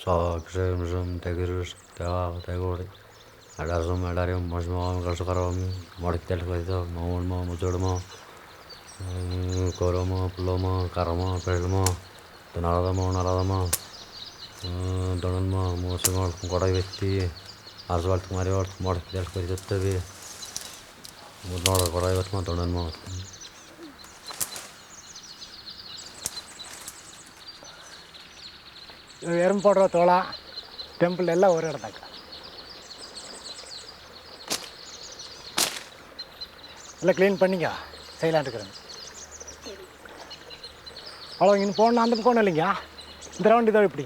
Sharmila Tagore, Adarium, Mosmo, Gasaram, Mortel, Momo, Mujormo, Koromo, Ploma, Karama, Pelmo, Donadamo, Naradama, Donamo, Mosimo, Goraviti, Aswalt Mariot, Mortel, Koristavi, Mudora, Goravat, Donamo. Erumpodra Thola temple ella oru eduthaga ella clean panninga silent irukren avlo inga ponna andha pokona illinga indha round idho ipdi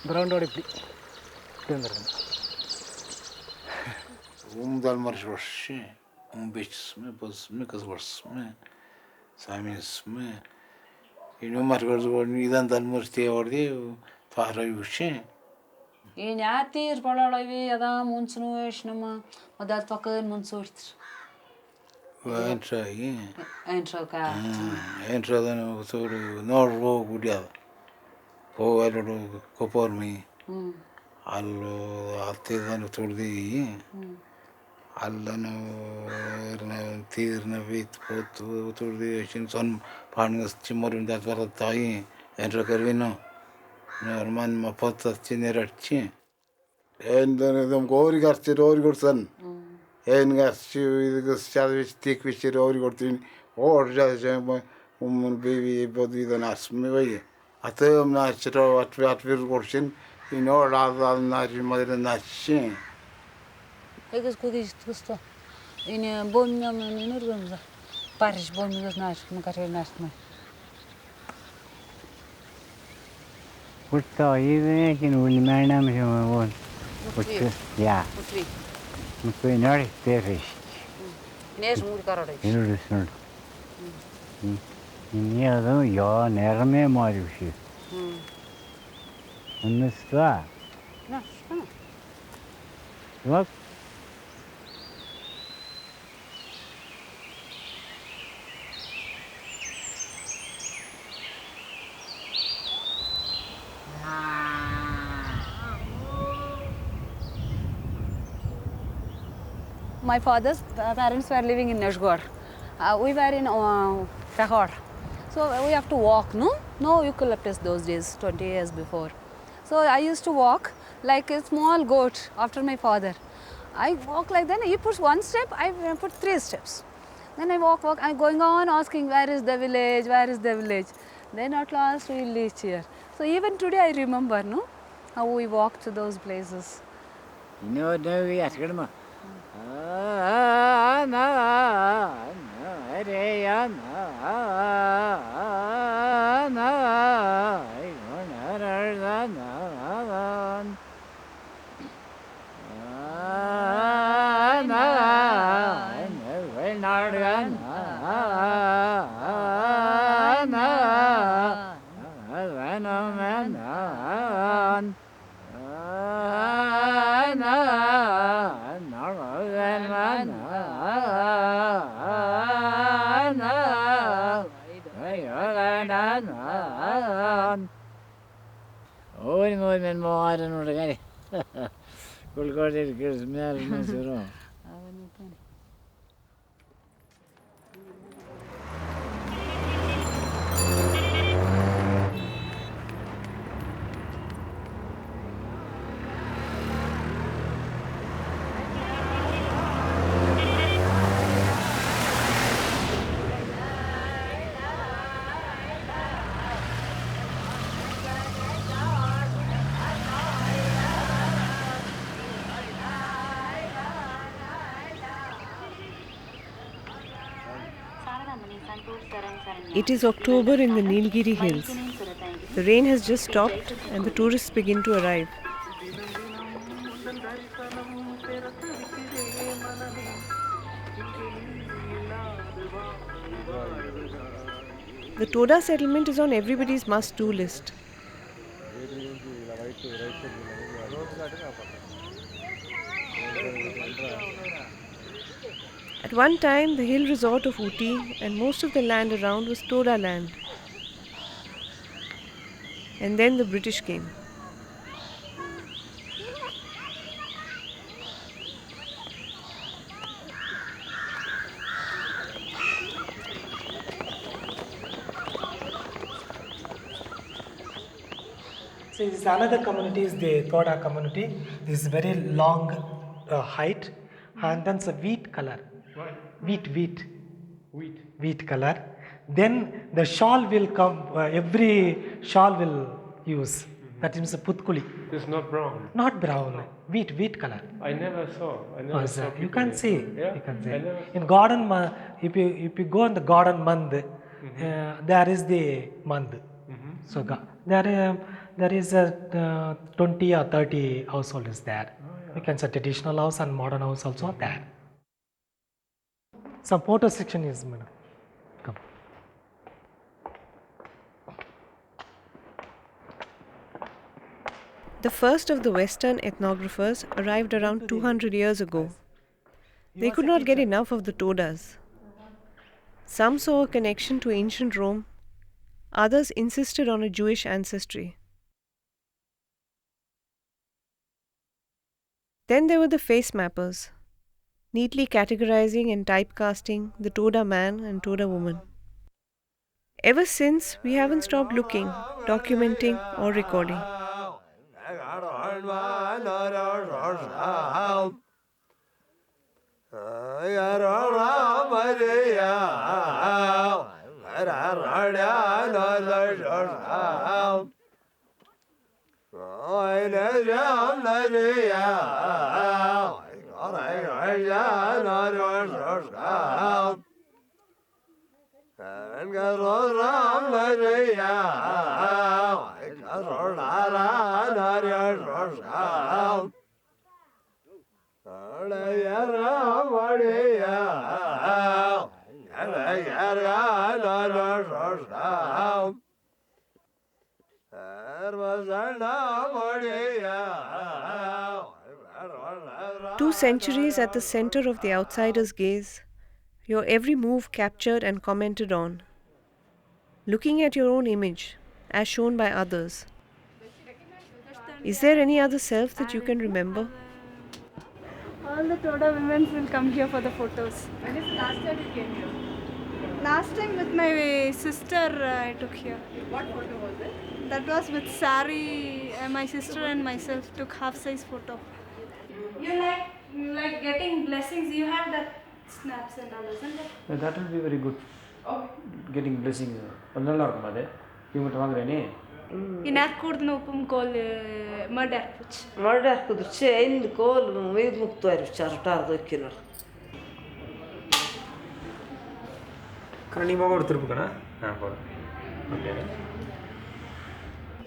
indha round oda ipdi irundhurum dalmarshvarshi bechsme posme kasvarsme samisme inu margorni idan dalmarste ordi fahrayushi Inatir palalavi ada munsunu eshnama adat pakan munsurtr entra entroka entra dano soru norvo gudia povero kopormi allo attedano tordi allano tirna vit potu tordi shin son parnas chimorin dat varatai entra karvino Nariman ma potta cineracci en dem gori garci rori gorsan en garci gadvich tik vich rori gortin or jam baby body the nas me vai atem na chro at vir gorsin in or na mother nasci egas kudis tusto in bomnya nurgunza parish bomnya nas makare nas Putta even can only man one. Yeah. Mutwi not perish. Nes mood karade. You know this not. Near though your nerme marishi. Understand? No. What? My father's parents were living in Nashgor. We were in Tahor. So we have to walk, no eucalyptus those days, 20 years before. So I used to walk like a small goat after my father. I walk like that, he puts one step, I put 3 steps. Then I walk, I'm going on asking where is the village. Then at last we reach here. So even today I remember, how we walked to those places. No, we asked him. It is October in the Nilgiris hills. The rain has just stopped and the tourists begin to arrive. The Toda settlement is on everybody's must-do list. At one time, the hill resort of Ooty and most of the land around was Toda land. And then the British came. See, this another community is the Toda community. This is very long height, and then it's a wheat color. Wheat color. Then the shawl will come. Every shawl will use. That is a putkuli. It's not brown. Not brown. Wheat color. I never saw. You can see. Yeah? You can see. I never In garden, if you go in the garden month, there is the month. So there is a 20 or 30 household is there. You can say traditional house and modern house also are there. Some photo section is come. The first of the Western ethnographers arrived around 200 years ago. They could not get enough of the Todas. Some saw a connection to ancient Rome, others insisted on a Jewish ancestry. Then there were the face mappers, neatly categorizing and typecasting the Toda man and Toda woman. Ever since, we haven't stopped looking, documenting or recording. Two centuries at the center of the outsider's gaze, your every move captured and commented on. Looking at your own image, as shown by others. Is there any other self that you can remember? All the Toda women will come here for the photos. When is the last time you came here? Last time with my sister I took here. What photo was it? That was with Sari. My sister and myself took half-size photo. You like getting blessings. You have that snaps and all, isn't it? That will be very good. Getting blessings. நல்லா இருக்கும் அது. இவங்க வாங்குறேனே. Inar kurdno upum kol murder puch. Murder kuduche ind kol mid muktar chartar dokinar. Karnik mama orthur bukana. Ha bodu. Okay.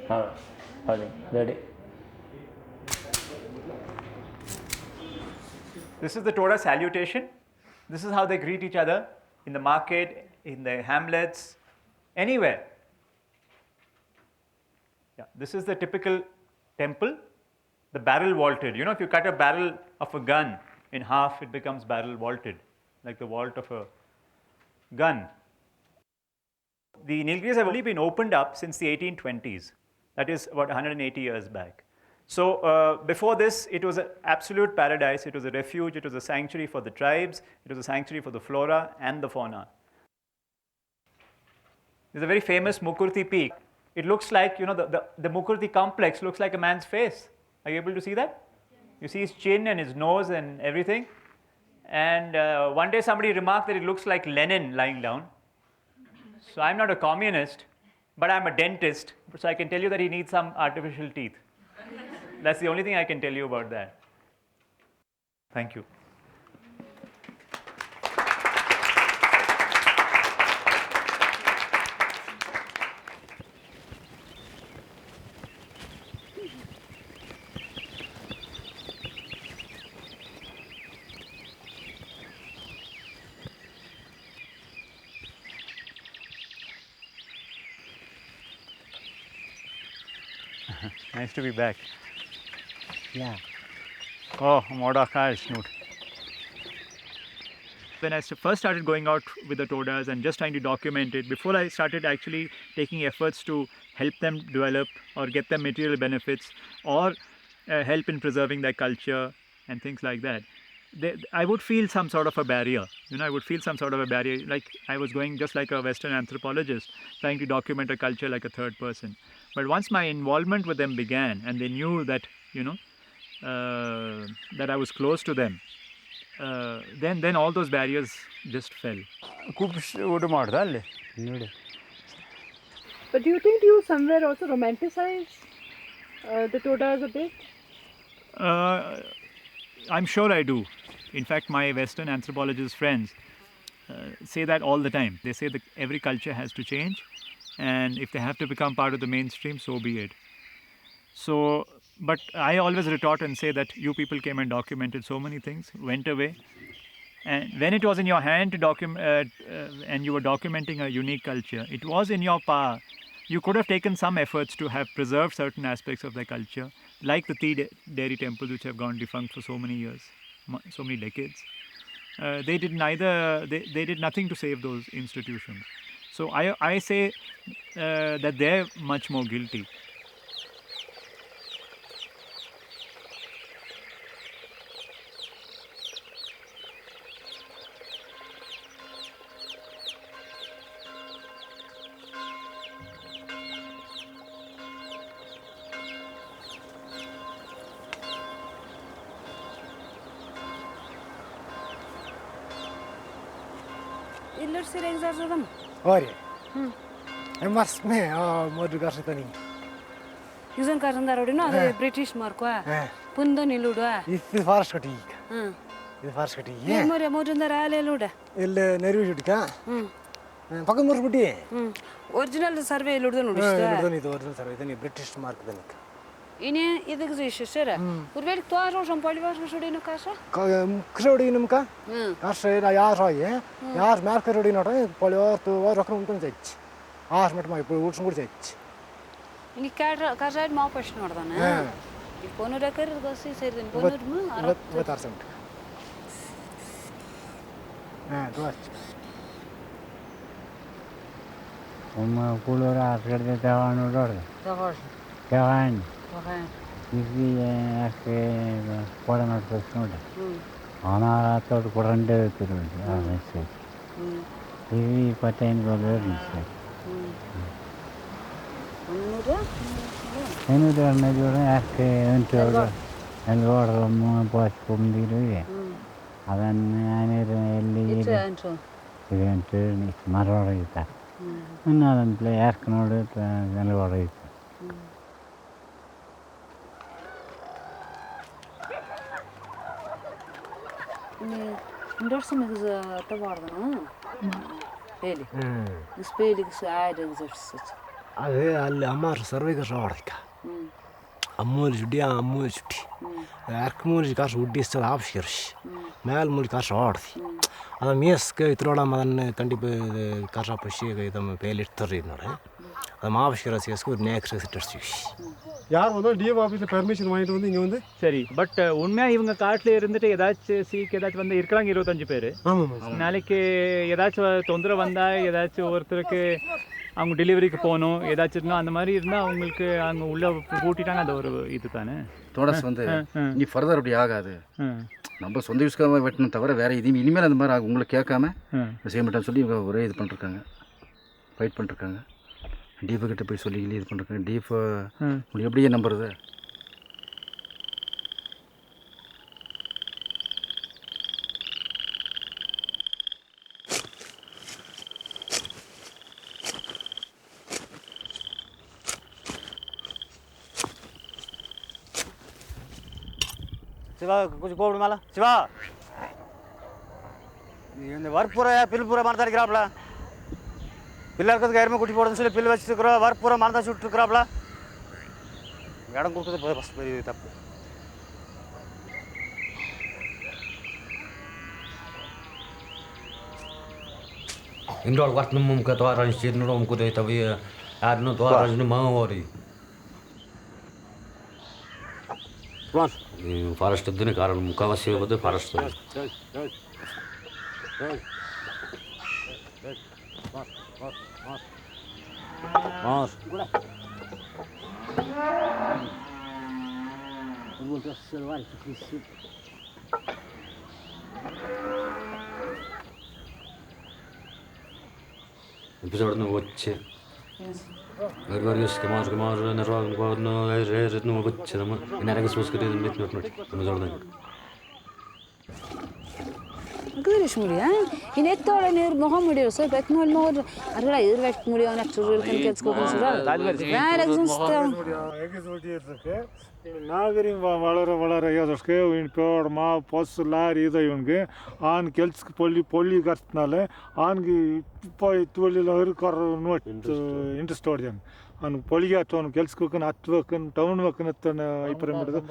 Ha. Fali. Ready. This is the Toda salutation. This is how they greet each other in the market, in the hamlets, anywhere. Yeah, this is the typical temple, the barrel vaulted. You know, if you cut a barrel of a gun in half, it becomes barrel vaulted, like the vault of a gun. The Nilgiris have only been opened up since the 1820s. That is about 180 years back. So before this, it was an absolute paradise. It was a refuge. It was a sanctuary for the tribes. It was a sanctuary for the flora and the fauna. There's a very famous Mukurti peak. It looks like, you know, the Mukurti complex looks like a man's face. Are you able to see that? You see his chin and his nose and everything. And one day somebody remarked that it looks like Lenin lying down. So I'm not a communist, but I'm a dentist. So I can tell you that he needs some artificial teeth. That's the only thing I can tell you about that. Thank you. Nice to be back. Yeah. Oh, Modaka is smooth. When I first started going out with the Todas and just trying to document it, before I started actually taking efforts to help them develop or get them material benefits or help in preserving their culture and things like that, I would feel some sort of a barrier. You know, I would feel some sort of a barrier, like I was going just like a Western anthropologist, trying to document a culture like a third person. But once my involvement with them began and they knew that, that I was close to them, then all those barriers just fell. But do you think you somewhere also romanticize the Todas a bit? I'm sure I do. In fact, my Western anthropologist friends say that all the time. They say that every culture has to change, and if they have to become part of the mainstream, so be it. So, but I always retort and say that you people came and documented so many things, went away, and when it was in your hand to document, and you were documenting a unique culture, it was in your power. You could have taken some efforts to have preserved certain aspects of their culture, like the tea dairy temples, which have gone defunct for so many years, so many decades. They did neither. They did nothing to save those institutions. So I say that they're much more guilty. Ori. Mas me Madhu Garsitani. Using Karandaro, the British Marqua, Punda Niluda. It's the first cutting. The first cutting. Yeah, more than the Raleluda. Il Neruka. Pakamurbuti. Original survey Ludan. Original survey, British Mark. In it exists, sir. Would very tours on Polivas should in a casa? Crowdinumka? Cashed I asked, Yas Markerodino, Polio to Rockrumpton Edge. Ask my woods would edge. In the Casad more question or than if Ponodakar was said in Ponodma, what are some? Kulura after the Tavan. Kiran. Easy what am I supposed to do? Anna thought couldn't do it. I said. Easy pattern was very said. Another major act into and water more boys from the area. And then it's Marorita. Another play ask order and water. Doordarshan is a Taward, Fali. This Fali is add exercise. Amar survey the Rorica. Amuljudia, Amuljuti. Arkmulika would be still upshirish. Mal Mulika shorty. And yes, Trodaman Tanti Kasapashi, the Pale Torino. The Mavshiras is good next research. யார் வந்தாலும் DM ஆஃபீஸில் permission வாங்கிட்டு வந்து இங்கே வந்து சரி but உண்மையாக இவங்க காட்டில் இருந்துட்டு ஏதாச்சும் சீக்கு ஏதாச்சும் வந்து இருக்கிறாங்க 25 பேர் நாளைக்கு ஏதாச்சும் தொந்தரவு வந்தால் ஏதாச்சும் ஒருத்தருக்கு அவங்க டெலிவரிக்கு போகணும் ஏதாச்சும் இருந்தால் அந்த மாதிரி இருந்தால் அவங்களுக்கு அவங்க உள்ளே கூட்டிட்டாங்க அது ஒரு இது தானே தோடஸ் வந்து இனி ஃபர்தர் அப்படி ஆகாது நம்ம சொந்த யூஸ்க்காக வெட்டணும் தவிர வேறு எதுவும் இனிமேல் அந்த மாதிரி உங்களை கேட்காம செய்ய மாட்டேன்னு சொல்லி இவங்க ஒரே இது பண்ணிருக்காங்க ஃபைட் பண்ணிருக்காங்க டீஃபை கிட்ட போய் சொல்லி இது பண்ணுறேன் டீஃபை உங்களுக்கு எப்படியே நம்புறது சிவா கொஞ்சம் கூப்பிடு மேலே சிவா இந்த வற்புரை பில் பூரா மரத்தை அடிக்கிறாப்புல பிள்ளை இருக்கிறதுக்கு யாருமே குட்டி போடுறதுன்னு சொல்லி பில் வச்சுருக்குறோம் வர பூரா மறந்தா சுட்டுருக்குறாப்புல இடம் கொடுக்குறது ஃபஸ்ட் பெரிய தப்பு Indol wat numum ka toaran shit nurom ku de tawi ad no toaran ni mawori Plus forest dine karan mukavasi bode forest Mas. Vou ter celular aqui. Episode no watch. Varvargus kemar nerang kodno no butcham and Aragus was good in midnight not. Gurish Muria, in a toll and Mohammed, so bet no more. I write Muria natural can get spoken. ನಾಗರಿಂಗ್ വളರ ಯೋದಕ್ಕೆ ಇವ್ನು paid ಮಾ ಪೊಸ್ lorry ಇದೆ ಇವನಿಗೆ on ಕೆಲ್ಸಕ್ಕೆ ಪೊಳ್ಳಿ ಕರ್ಸ್ನಾಲೆ ಆನ್ಗೆ ಇಪ್ಪಲ್ಲಿ ಕರ್ note interest ಹೊಡ್ಯಾನ ಅವ್ನು ಪೊಳಿಗೆ ಹತ್ತು ಅವ್ನು ಕೆಲ್ಸಕ್ಕೆ ಹೋಗ್ಕೊಂಡು ಹತ್ಬೇಕನ್ ಟೌನ್ ಬೇಕನ್ನ ಇಬ್ಬರು ಮಾಡಿದ್ರು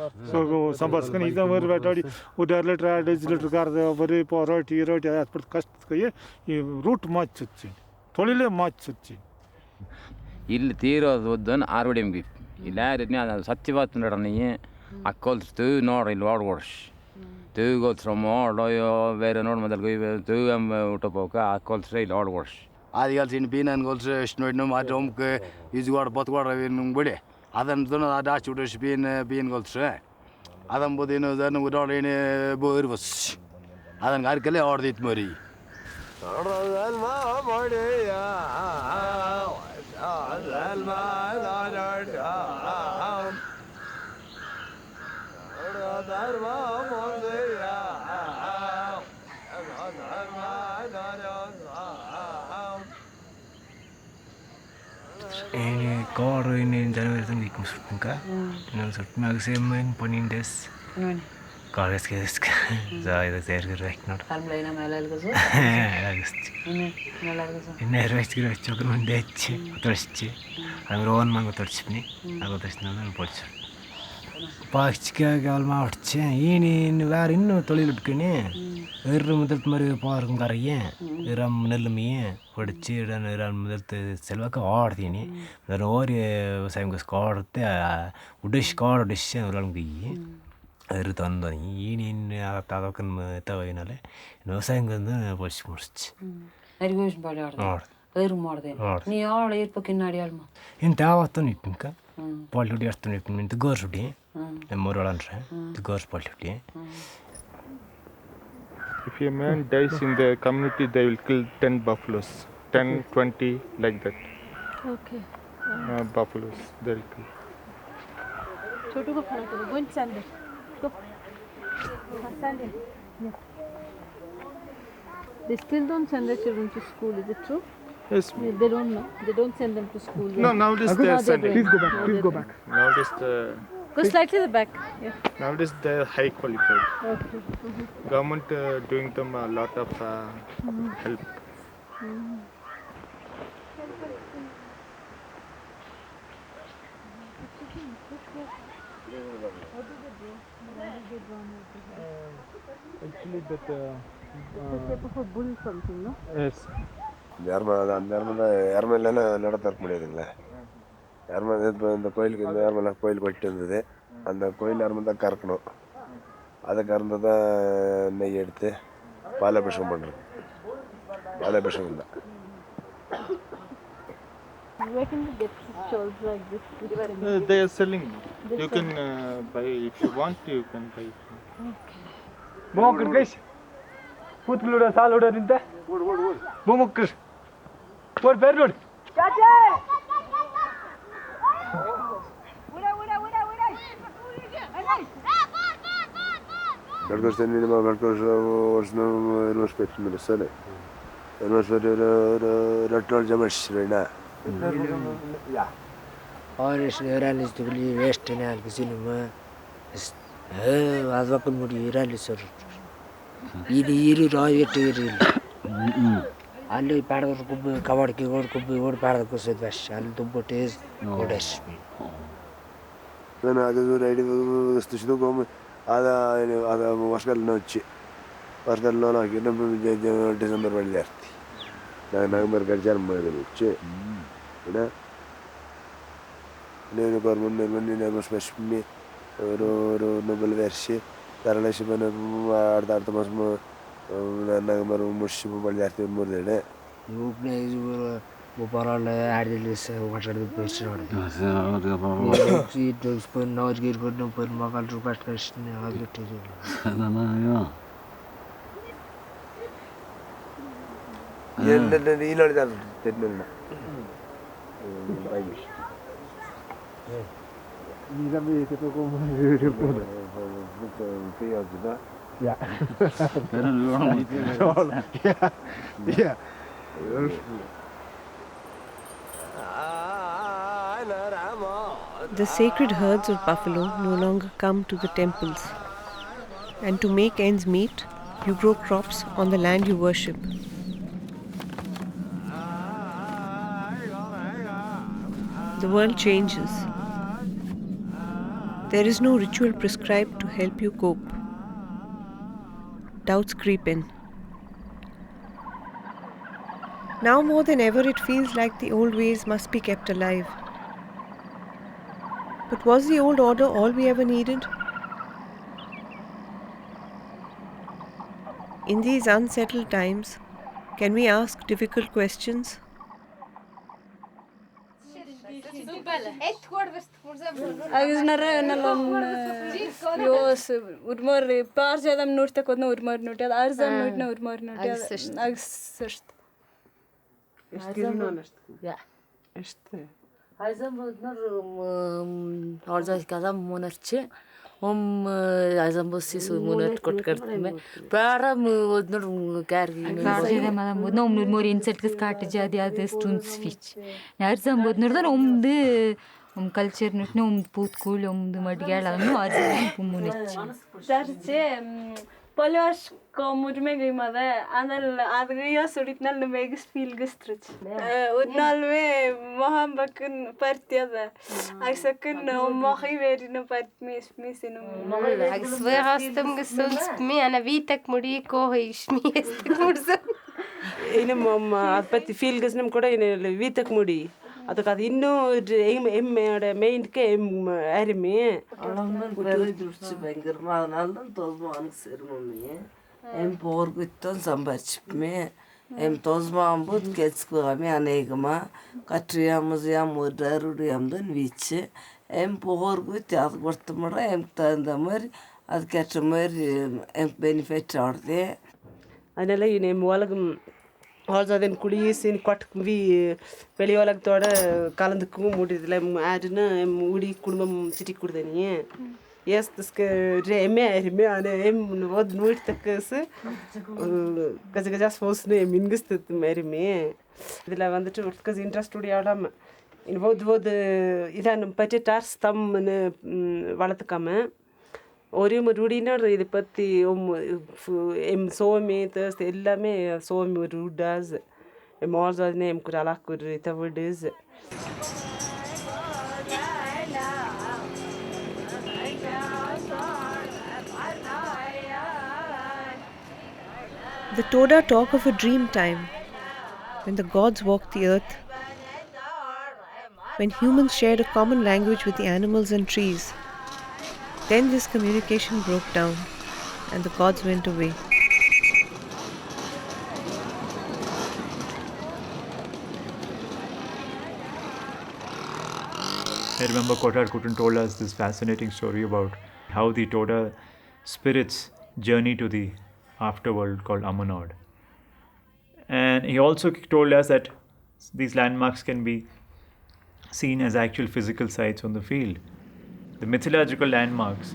ಸಂಪಾದಿಸ್ಕೊಂಡು ಇದು ಮರಿ ಬೇಟಾಡಿ 2 ಲೀಟ್ರ್ 2 ಲೀಟ್ರ್ ಕಾರ್ದ ಬರೀ ರೋಟಿ ಹತ್ಬಿಟ್ಟು ಕಷ್ಟಕ್ಕೆ ಈ ರೂಟ್ ಮಾಚಿ ತೊಳಿಲೇ ಮಾಚಿ ಇಲ್ಲಿ ತೀರೋದು ವದ್ದನ್ನು ಆರ್ವಡಿಂಗಿ ಇಲ್ಲ ಅದು ಸತ್ಯವಾದ ನೀ ಅಕ್ಕೊಲ್ತು ನೋಡ್ರಿ ಇಲ್ಲಿ ಓಡ್ಕೊಡ್ಸ್ ತೂಗೋಲ್ಸ್ರ ಮಾಡೋ ಬೇರೆ ನೋಡಿ ಮೊದಲು ತೂ ಊಟ ಹೋಗ ಅಕ್ಕೊಲ್ಸ್ರೆ ಇಲ್ಲಿ ಓಡ್ಕೊಡ್ಸ್ అది కలిసి పీనాన్ని కొలిసి ఇష్టం మా రొమ్కి ఇది కూడా పొత్తు కూడా బిడి అదంతా డాచి ఉడేసి పీన్ కొలిసి అదం పోతే దాన్ని ఉడాడని బోరు బస్ అదని గారికెళ్ళి ఆడదిತ್ತು మరి Ini kor ini Januari tu ikut suka, nak suka magazine main penindas. College kes, saya itu tergerak not. Kalau lain nama lain tu. Lagis. Ini lain tu. Ini rest kira cakap mendeci, terus cie. Kami rawan mangu terus ni, aku terus nama boleh. Pakcik kalau mau cie, ini luar ini toli lutkan ni. Iram mudat mari parung karya, iram menelmiye, படிச்சு முதல்த்து செல்வாக்கு ஆடுதீನಿ ಅದರ ಓರಿ ವ್ಯವಸಾಯ ಕಾಡುತ್ತೆ ಉಡಿಶ್ ಕಾಡು dish ಅವ್ರಿಗೆ ಅದ್ರ ತಂದು ಏನೇನು ತಾಲೂಕನ್ನು ತಗೋನಾಲೆ ವ್ಯವಸಾಯ ಪಡಿಸಿ ಮುಡಿಸಿ ನೀ ಆಳು ಇರ್ಬೇಕಿನ್ನಾಡಿ ಅಲ್ಮ ಇಂತ ಯಾವತ್ತೂ ನಿಪ್ಪಿಂಕ ಪಾಲ್ಹುಡಿ ಅಷ್ಟು ನಿಪ್ಪಿನ ಇಂತ ಗೋರ್ಸುಡಿ ನಮ್ಮೂರೊಳ ಅಂದ್ರೆ ಗೋರ್ಸ್ ಪಾಲ್ಹುಡಿ. If a man dies in the community, they will kill 10 buffaloes, 10, 20, like that. Okay. Buffaloes, they will kill. Chotu go follow karo. Go and stand there. Go. Stand there. Yeah. They still don't send their children to school, is it true? Yes. They don't know. They don't send them to school. No, nowadays they are sending. Please go back. Please go back. Nowadays Go slightly to the back. Yeah. Nowadays they are high qualified. Okay. Government doing them a lot of help. Actually, that bull something, no? Yes. ಯಾರ್ಮೇಲೆ நடத்தற்கு முடியாதுங்களே யார்ಮೇಲೆ இந்த கோயிலுக்கு இந்த யார்ಮೇಲೆ கோயில் கொட்டி இருந்தது அந்த கோயில் யார்ಮೇಲೆ தான் கறக்கணும் அதை கறந்து தான் நெய் எடுத்து பாலாபிஷேகம் பண்ணுறது பாலாபிஷேகம் தான். Where can you get shawls like this? They are selling. You can buy if you want. You can buy. Okay. Bumukir guys. Putluda saluda ninte. Bumukir. Por perlud. Chacha. Perché se ne va perché non aspetto me sale. Non so ratol jamashina. Ja. Oris realist to believe western and cinema. As what could you realist or either you roy to real. All part of the covered keyboard could be what part of the West and the boat is Goddess. Then I was ready to go. Ada ವರ್ಷಗಳ ನೋಚಿ ವರ್ಷಗಳ ನೋಗಿ December ಬಳಿ ಜಾಸ್ತಿ November ಗರ್ಜಾರ್ ಮಾಡಿದ್ವಿ నేను government నేను special ഒരു Nobel versi ധാരാളം പിന്നെ അടുത്ത മാസം നവംബർ മുഷിപ്പ് ബಳಿ ಜಾಸ್ತಿ ಮೂರ್ದೇನೆ Buparal Adilis, what are the person? It was put no good for no put Magal to Pastation. Mumbai mishi. Yeah. Yeah. The sacred herds of buffalo no longer come to the temples. And to make ends meet, you grow crops on the land you worship. The world changes. There is no ritual prescribed to help you cope. Doubts creep in. Now more than ever, it feels like the old ways must be kept alive. But was the old order all we ever needed? In these unsettled times, can we ask difficult questions? Agisnara nalom yos urmor parjadam nurta kodna urmor nurta arzam nurtna urmor nurta agisst Ja. Aizam bodnar arzaj kadam monarche aizam bossi su monat kot करते में प्रारा bodnar cargi Karjada madam bodna more insert kas kaat jadi ada stones speech arzam bodnar dan de culture nutna boot cool de madgal adnu arzam pumunich Darche Polish komurme gay mada anal adriya suditnal megas feel gistrich udnalve mohambakun partiyada aksakun mohi verino part misinu Agsver hastam gesunds mi ana vitak muri ko ishmi estak murza ina mom adpatti feel gisnam koda ina vitak muri ಅದಕ್ಕೆ ಇನ್ನೂ ಎಮ್ಮೆ ಮೇಯ್ನ್ಗೆ ಅರಿಮೆ ದುಡ್ಸಿ ಭಯಂಕರ ಅದನಾಲ್dan tozmağını sermemi em porguttan sambaçme em tozmağımız geçkami anegama katriyamız yamurdarudiyamdan viçe em porgut yazgortmara em tandamar ad kaçmar em benefit arde anela ine molagum Alzaden kulisin kwat vi வெளியோலகத்தோட கலந்துக்கவும் முடியதில்லை ஆடுன்னு மூடி குடும்பம் city கொடுத்தனி S தஸ்க்கு MA MA ஆன M ஓது நூற்றி தக்கசு கஜ கஜா ஸ்போஸ்னு மின்கிஸ்து மேரிமே இதில் வந்துட்டு ஒர்க்கஸ் interest உடையாடாம ஓது ஓது இதான் பற்றி டார்ஸ் தம்னு வளர்த்துக்காம ஒரே ரூடினா இதை பற்றி எம் சோமி தஸ் எல்லாமே சோமி ஒரு ரூடாஸ் எம் ஆல்சோனே எம் குராலாக் ஒரு தவடுஸ் The Toda talk of a dream time, when the gods walked the earth, when humans shared a common language with the animals and trees. Then this communication broke down and the gods went away. I remember Kotar Kutan told us this fascinating story about how the Toda spirits journey to the afterworld called Amunod. And he also told us that these landmarks can be seen as actual physical sites on the field. The mythological landmarks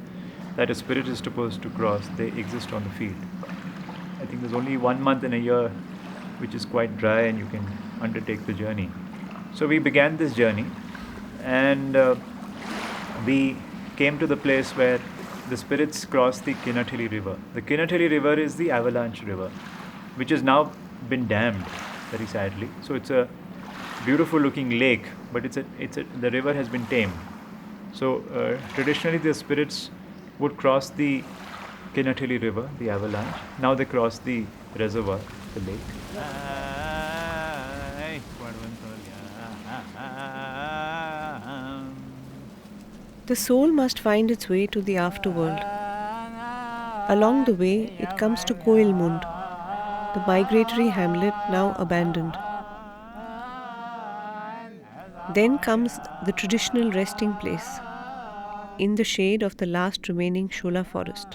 that a spirit is supposed to cross, they exist on the field. I think there's only 1 month in a year which is quite dry and you can undertake the journey. So we began this journey and we came to the place where the spirits cross the Kinatili river. The Kinatili river is the avalanche river, which has now been dammed, very sadly. So it's a beautiful looking lake, but the river has been tamed. So traditionally the spirits would cross the Kinatili river, the avalanche. Now they cross the reservoir, the lake. The soul must find its way to the afterworld. Along the way, it comes to Koilmund, the migratory hamlet now abandoned. Then comes the traditional resting place, in the shade of the last remaining Shola forest.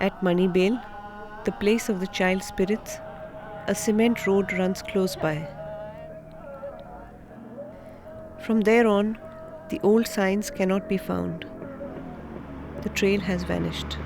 At Manibel, the place of the child spirits, A cement road runs close by. From there on, the old signs cannot be found. The trail has vanished.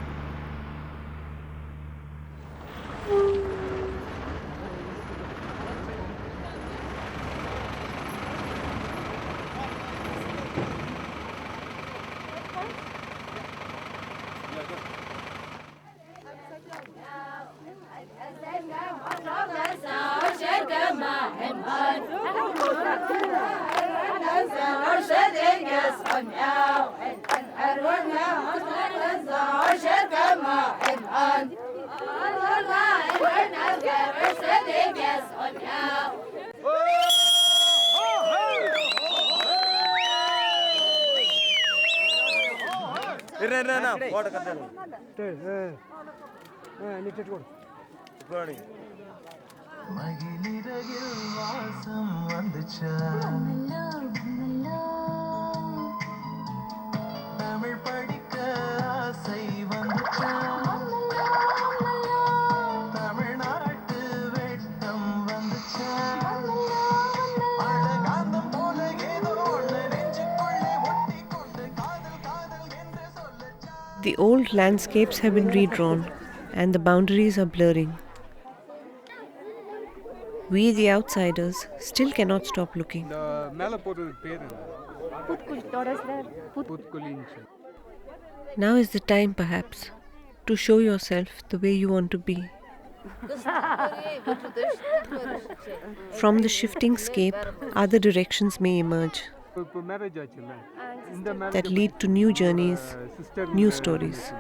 The old landscapes have been redrawn and the boundaries are blurring. We, the outsiders, still cannot stop looking. Now is the time, perhaps, to show yourself the way you want to be. From the shifting scape, other directions may emerge that lead to new journeys, new stories.